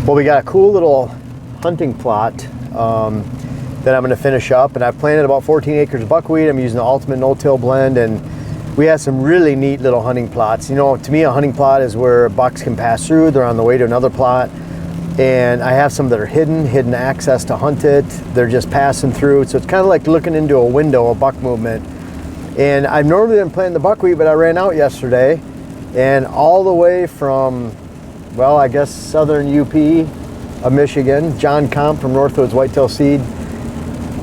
Well, we got a cool little hunting plot that I'm going to finish up, and I've planted about 14 acres of buckwheat. I'm using the Ultimate No-Till blend, and we have some really neat little hunting plots. You know, to me, a hunting plot is where bucks can pass through. They're on the way to another plot, and I have some that are hidden access to hunt it. They're just passing through, so it's kind of like looking into a window of buck movement. And I've normally been planting the buckwheat, but I ran out yesterday, and all the way from, well, I guess southern UP of Michigan, John Comp from Northwoods Whitetail Seed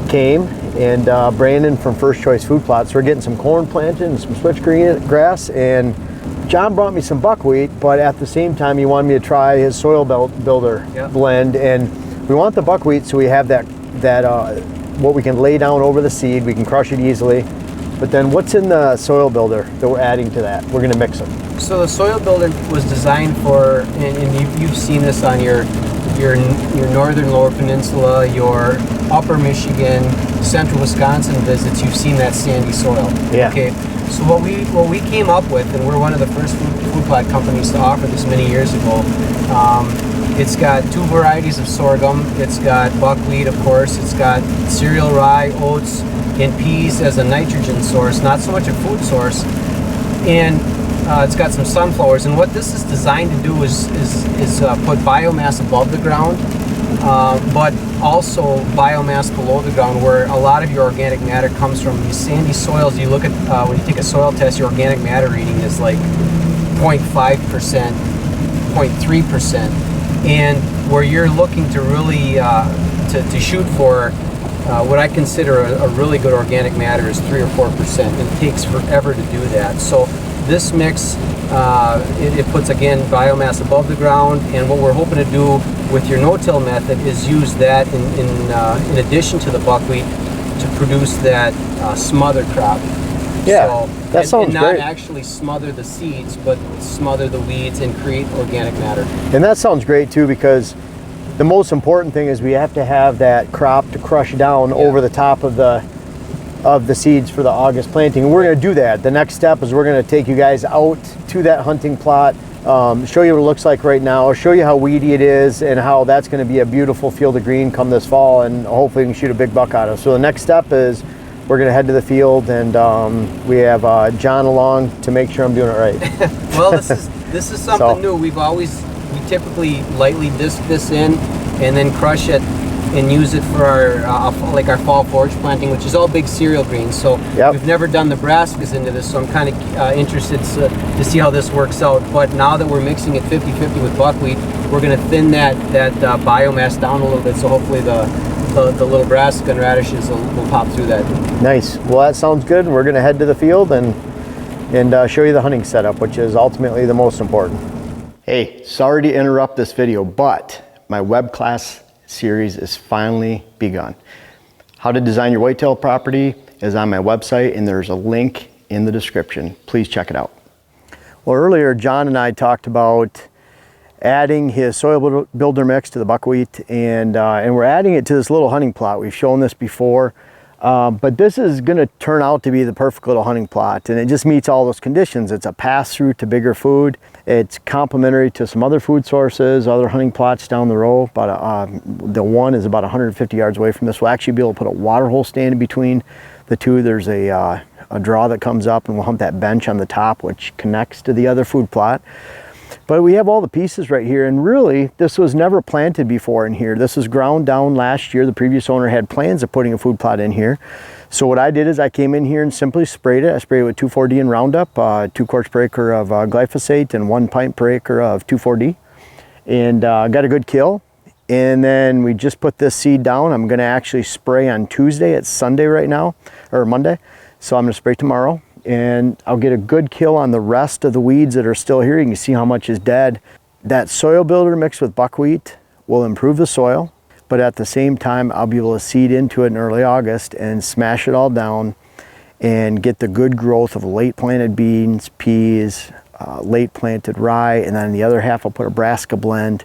came, and Brandon from First Choice Food Plots. We're getting some corn planted and some switchgrass grass, and John brought me some buckwheat, but at the same time he wanted me to try his soil builder blend. And we want the buckwheat so we have that what we can lay down over the seed. We can crush it easily. But then what's in the soil builder that we're adding to that? We're going to mix them. So the soil builder was designed for, and you've seen this on your northern lower peninsula, your upper Michigan, central Wisconsin visits. You've seen that sandy soil. Yeah. Okay. So what we came up with, and we're one of the first food plot companies to offer this many years ago. It's got 2 varieties of sorghum. It's got buckwheat, of course. It's got cereal rye, oats, and peas as a nitrogen source, not so much a food source. And it's got some sunflowers. And what this is designed to do is put biomass above the ground, but also biomass below the ground, where a lot of your organic matter comes from. These sandy soils, you look at, when you take a soil test, your organic matter reading is like 0.5%, 0.3%. And where you're looking to really, to shoot for what I consider a really good organic matter is 3 or 4%. And it takes forever to do that. So this mix, it puts, again, biomass above the ground, and what we're hoping to do with your no-till method is use that in addition to the buckwheat to produce that smother crop. Yeah, so, that sounds and not great. actually smother the seeds, but smother the weeds and create organic matter. And that sounds great too, because the most important thing is we have to have that crop to crush down over the top of the seeds for the August planting. And we're going to do that. The next step is we're going to take you guys out to that hunting plot, show you what it looks like right now, show you how weedy it is, and how that's going to be a beautiful field of green come this fall, and hopefully we can shoot a big buck out of it. So the next step is we're going to head to the field, and we have John along to make sure I'm doing it right. Well, this is something new. We typically lightly disc this in and then crush it and use it for our fall forage planting, which is all big cereal greens. So we've never done the brassicas into this, so I'm kind of interested to see how this works out. But now that we're mixing it 50-50 with buckwheat, we're going to thin that biomass down a little bit, so hopefully the little brassica and radishes will pop through that. Nice. Well, that sounds good. We're going to head to the field and show you the hunting setup, which is ultimately the most important. Hey, sorry to interrupt this video, but my web class series is finally begun. How to design your whitetail property is on my website, and there's a link in the description. Please check it out. Well, earlier John and I talked about adding his soil builder mix to the buckwheat, and we're adding it to this little hunting plot. We've shown this before, but this is going to turn out to be the perfect little hunting plot, and it just meets all those conditions. It's a pass-through to bigger food. It's complementary to some other food sources, other hunting plots down the road. But the one is about 150 yards away from this. We'll actually be able to put a water hole stand in between the two. There's a draw that comes up, and we'll hump that bench on the top, which connects to the other food plot. But we have all the pieces right here, and really this was never planted before in here. This was ground down last year. The previous owner had plans of putting a food plot in here. So what I did is I came in here and simply sprayed it. I sprayed it with 2,4-D and Roundup, 2 quarts per acre of glyphosate, and 1 pint per acre of 2,4-D, and got a good kill. And then we just put this seed down. I'm going to actually spray on Tuesday. It's Sunday right now, or Monday, so I'm going to spray tomorrow, and I'll get a good kill on the rest of the weeds that are still here. You can see how much is dead. That soil builder mixed with buckwheat will improve the soil, but at the same time I'll be able to seed into it in early August and smash it all down and get the good growth of late planted beans, peas, late planted rye, and then the other half I'll put a brassica blend.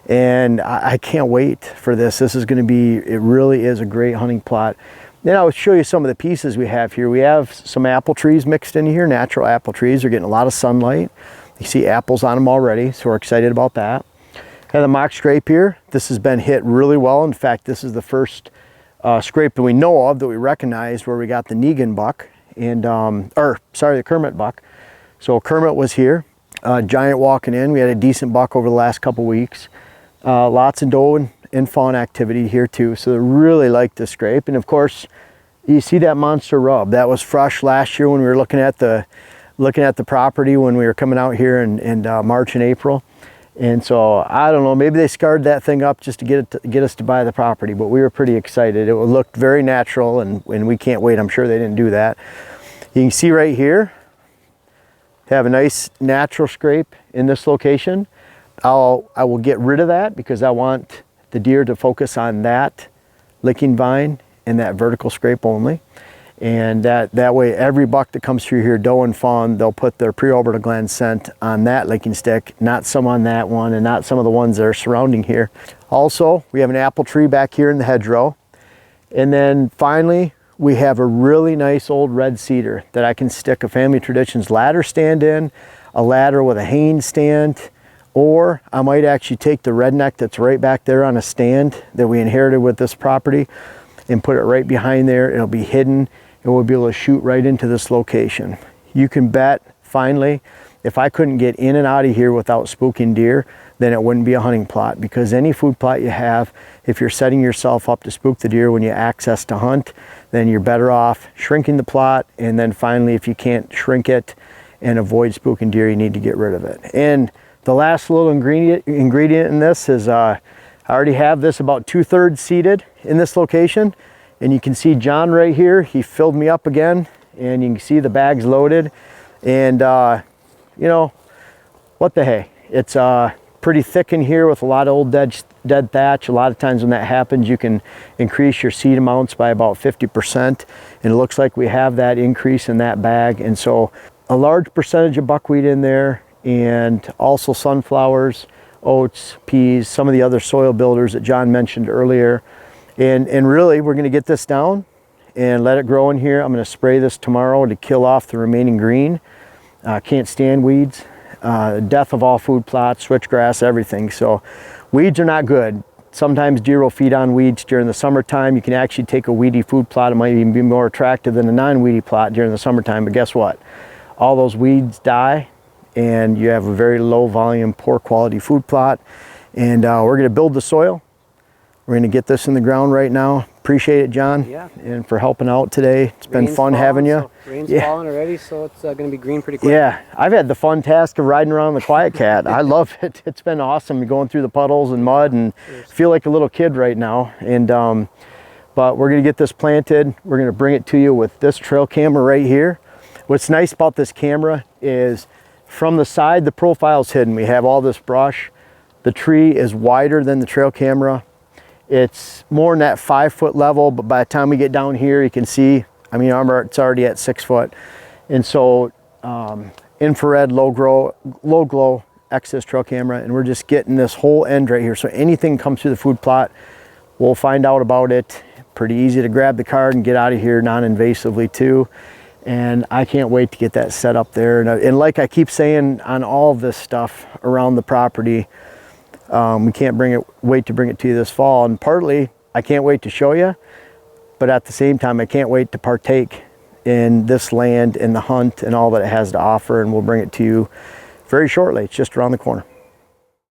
And I can't wait for this. This is going to be, it really is a great hunting plot. Then I'll show you some of the pieces we have here. We have some apple trees mixed in here, natural apple trees. They're getting a lot of sunlight. You see apples on them already, so we're excited about that. And the mock scrape here, this has been hit really well. In fact, this is the first scrape that we know of that we recognized where we got the Negan buck and, the Kermit buck. So Kermit was here, giant walking in. We had a decent buck over the last couple weeks. Lots of doe and fawn activity here too. So they really like this scrape. And of course, you see that monster rub. That was fresh last year when we were looking at the property when we were coming out here in March and April. And so I don't know, maybe they scarred that thing up just to get us to buy the property, but we were pretty excited. It looked very natural, and we can't wait. I'm sure they didn't do that. You can see right here, have a nice natural scrape in this location. I will get rid of that because I want the deer to focus on that licking vine and that vertical scrape only. And that way every buck that comes through here, doe and fawn, they'll put their preorbital gland scent on that licking stick, not some on that one and not some of the ones that are surrounding here. Also, we have an apple tree back here in the hedgerow. And then finally, we have a really nice old red cedar that I can stick a Family Traditions ladder stand in, a ladder with a hang stand, or I might actually take the redneck that's right back there on a stand that we inherited with this property and put it right behind there. It'll be hidden. And we'll be able to shoot right into this location. You can bet, finally, if I couldn't get in and out of here without spooking deer, then it wouldn't be a hunting plot, because any food plot you have, if you're setting yourself up to spook the deer when you access to hunt, then you're better off shrinking the plot. And then finally, if you can't shrink it and avoid spooking deer, you need to get rid of it. And the last little ingredient in this is I already have this about 2/3 seeded in this location. And you can see John right here, he filled me up again, and you can see the bags loaded. And you know, what the hey, it's pretty thick in here with a lot of old dead thatch. A lot of times when that happens, you can increase your seed amounts by about 50%. And it looks like we have that increase in that bag. And so a large percentage of buckwheat in there, and also sunflowers, oats, peas, some of the other soil builders that John mentioned earlier. And really, we're going to get this down and let it grow in here. I'm going to spray this tomorrow to kill off the remaining green. Can't stand weeds. Death of all food plots, switchgrass, everything. So weeds are not good. Sometimes deer will feed on weeds during the summertime. You can actually take a weedy food plot. It might even be more attractive than a non-weedy plot during the summertime. But guess what? All those weeds die, and you have a very low volume, poor quality food plot. And we're going to build the soil. We're going to get this in the ground right now. Appreciate it, John, and for helping out today. It's been fun having you. Rain's falling already, so it's going to be green pretty quick. Yeah, I've had the fun task of riding around the QuietKat. I love it. It's been awesome going through the puddles and mud, and feel like a little kid right now. And but we're going to get this planted. We're going to bring it to you with this trail camera right here. What's nice about this camera is from the side, the profile's hidden. We have all this brush. The tree is wider than the trail camera. It's more in that 5-foot level, but by the time we get down here, you can see, I mean, it's already at 6 foot. And so infrared, low glow, Exodus trail camera, and we're just getting this whole end right here. So anything comes through the food plot, we'll find out about it. Pretty easy to grab the card and get out of here non-invasively too. And I can't wait to get that set up there. And like I keep saying on all of this stuff around the property, we can't wait to bring it to you this fall. And partly, I can't wait to show you, but at the same time, I can't wait to partake in this land and the hunt and all that it has to offer. And we'll bring it to you very shortly. It's just around the corner.